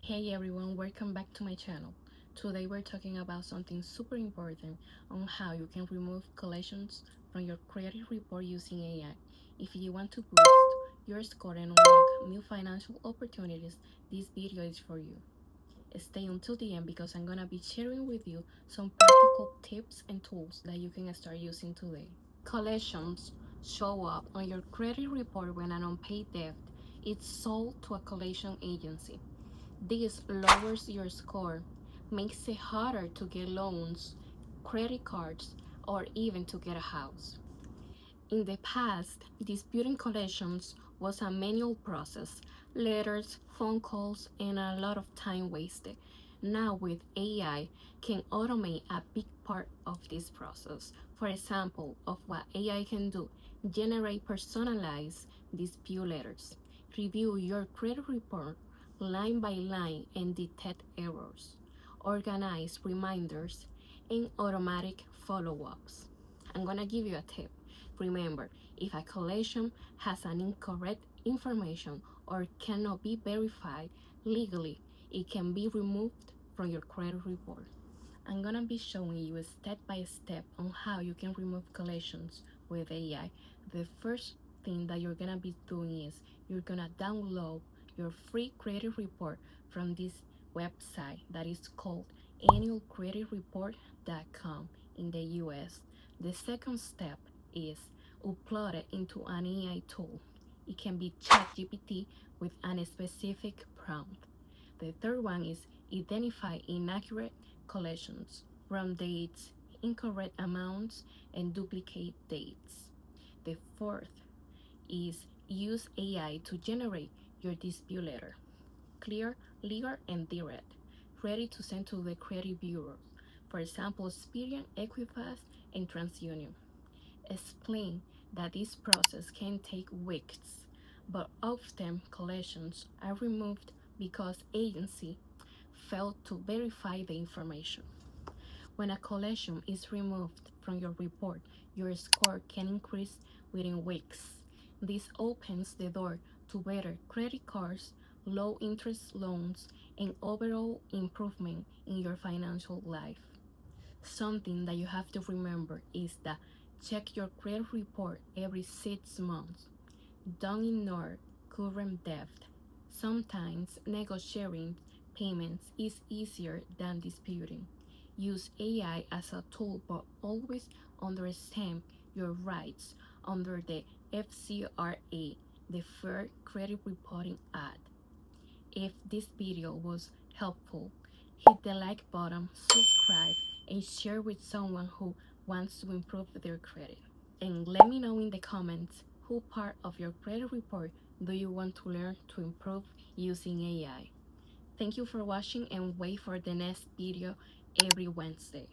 Hey everyone, welcome back to my channel. Today we're talking about something super important on how you can remove collections from your credit report using AI. If you want to boost your score and unlock new financial opportunities, this video is for you. Stay until the end because I'm gonna be sharing with you some practical tips and tools that you can start using today. Collections show up on your credit report when an unpaid debt is sold to a collection agency. This lowers your score, makes it harder to get loans, credit cards, or even to get a house. In the past, disputing collections was a manual process, letters, phone calls, and a lot of time wasted. Now with AI can automate a big part of this process. For example, of what AI can do, generate personalized dispute letters, review your credit report line by line and detect errors, organize reminders, and automatic follow-ups. I'm gonna give you a tip. Remember, if a collection has an incorrect information or cannot be verified legally, it can be removed from your credit report. I'm gonna be showing you step by step on how you can remove collections with AI. The first thing that you're gonna be doing is you're gonna download your free credit report from this website that is called annualcreditreport.com in the US. The second step is upload it into an AI tool. It can be ChatGPT with a specific prompt. The third one is identify inaccurate collections, wrong dates, incorrect amounts, and duplicate dates. The fourth is use AI to generate your dispute letter. Clear, legal, and direct, ready to send to the credit bureaus. For example, Experian, Equifax, and TransUnion. Explain that this process can take weeks, but often collections are removed because agency failed to verify the information. When a collection is removed from your report, your score can increase within weeks. This opens the door to better credit cards, low interest loans, and overall improvement in your financial life. Something that you have to remember is that check your credit report every 6 months. Don't ignore current debt. Sometimes negotiating payments is easier than disputing. Use AI as a tool, but always understand your rights under the FCRA, the Fair Credit Reporting Act. If this video was helpful, hit the like button, subscribe, and share with someone who wants to improve their credit. And let me know in the comments who part of your credit report do you want to learn to improve using AI. Thank you for watching and wait for the next video every Wednesday.